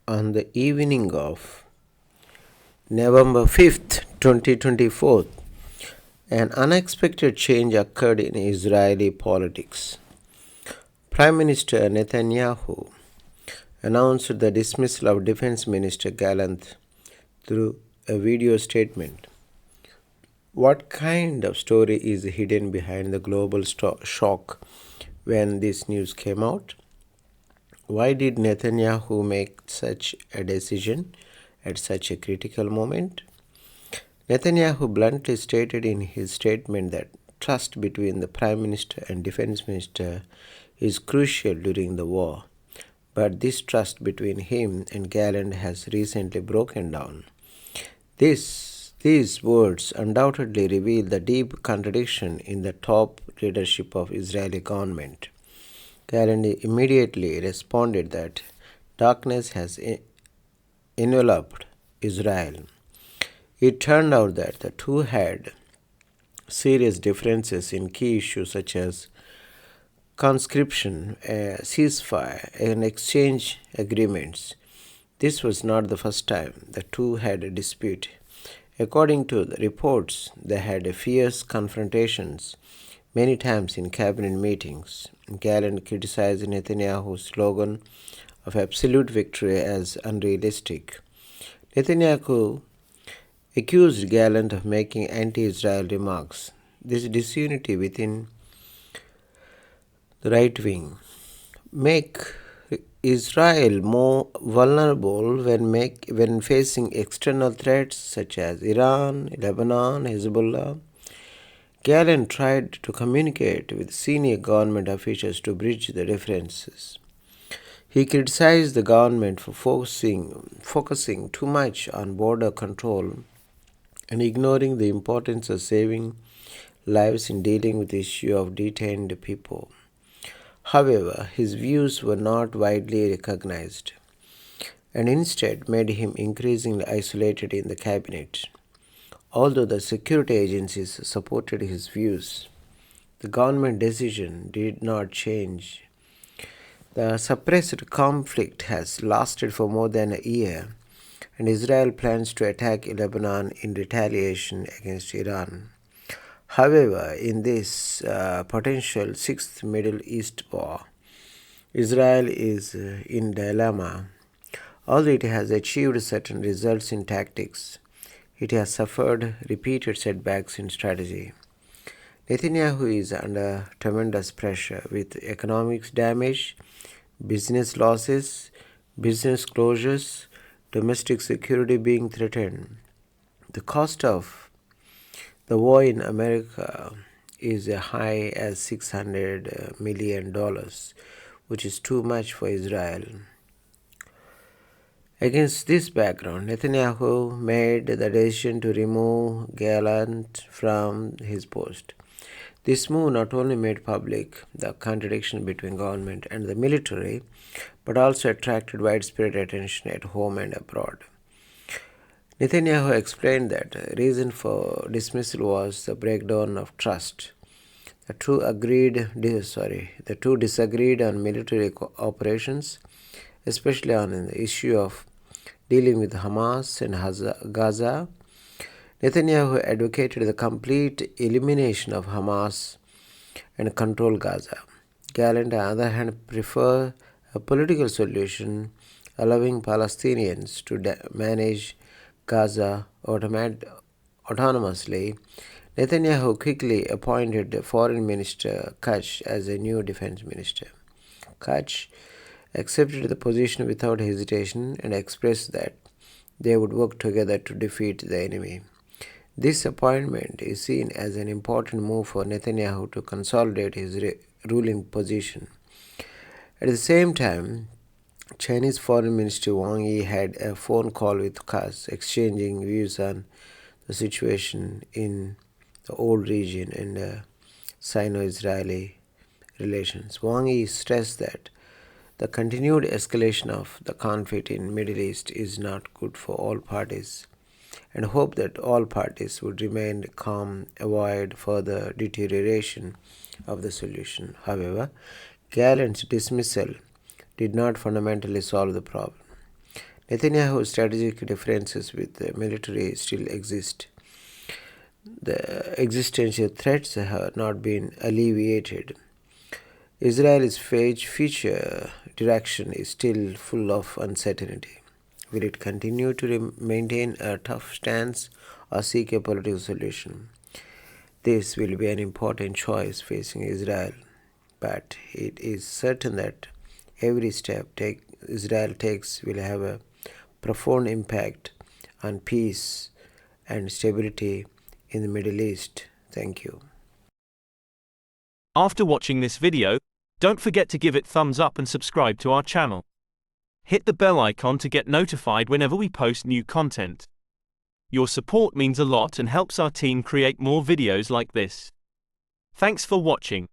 On the evening of November 5th, 2024, an unexpected change occurred in Israeli politics. Prime Minister Netanyahu announced the dismissal of Defense Minister Galant through a video statement. What kind of story is hidden behind the global shock when this news came out? Why did Netanyahu make such a decision at such a critical moment? Netanyahu bluntly stated in his statement that trust between the Prime Minister and Defense Minister is crucial during the war, but this trust between him and Galant has recently broken down. These words undoubtedly reveal the deep contradiction in the top leadership of Israeli government. Galant immediately responded that darkness has enveloped Israel. It turned out that the two had serious differences in key issues such as conscription, ceasefire, and exchange agreements. This was not the first time the two had a dispute. According to the reports, they had fierce confrontations many times in cabinet meetings. Galant criticized Netanyahu's slogan of absolute victory as unrealistic. Netanyahu accused Galant of making anti-Israel remarks. This disunity within the right wing make Israel more vulnerable when facing external threats such as Iran, Lebanon, Hezbollah. Galant tried to communicate with senior government officials to bridge the differences. He criticized the government for focusing too much on border control and ignoring the importance of saving lives in dealing with the issue of detained people. However, his views were not widely recognized and instead made him increasingly isolated in the cabinet. Although the security agencies supported his views, the government decision did not change. The suppressed conflict has lasted for more than a year, and Israel plans to attack Lebanon in retaliation against Iran. However, in this potential sixth Middle East war, Israel is in dilemma. Although it has achieved certain results in tactics, it has suffered repeated setbacks in strategy. Netanyahu is under tremendous pressure with economic damage, business losses, business closures, domestic security being threatened. The cost of the war in America is as high as $600 million, which is too much for Israel. Against this background, Netanyahu made the decision to remove Galant from his post. This move not only made public the contradiction between government and the military, but also attracted widespread attention at home and abroad. Netanyahu explained that the reason for dismissal was the breakdown of trust. The two disagreed on military operations, especially on the issue of dealing with Hamas and Gaza. Netanyahu advocated the complete elimination of Hamas and control Gaza. Galant, on the other hand, preferred a political solution allowing Palestinians to manage Gaza autonomously. Netanyahu quickly appointed Foreign Minister Katz as a new defense minister. Katz accepted the position without hesitation and expressed that they would work together to defeat the enemy. This appointment is seen as an important move for Netanyahu to consolidate his ruling position. At the same time, Chinese Foreign Ministry Wang Yi had a phone call with Katz, exchanging views on the situation in the old region and Sino-Israeli relations. Wang Yi stressed that the continued escalation of the conflict in the Middle East is not good for all parties, and hoped that all parties would remain calm, avoid further deterioration of the solution. However, Galant's dismissal did not fundamentally solve the problem. Netanyahu's strategic differences with the military still exist. The existential threats have not been alleviated. Israel's future direction is still full of uncertainty. Will it continue to maintain a tough stance or seek a political solution? This will be an important choice facing Israel, but it is certain that every step Israel takes will have a profound impact on peace and stability in the Middle East. Thank you. After watching this video, don't forget to give it thumbs up and subscribe to our channel. Hit the bell icon to get notified whenever we post new content. Your support means a lot and helps our team create more videos like this. Thanks for watching.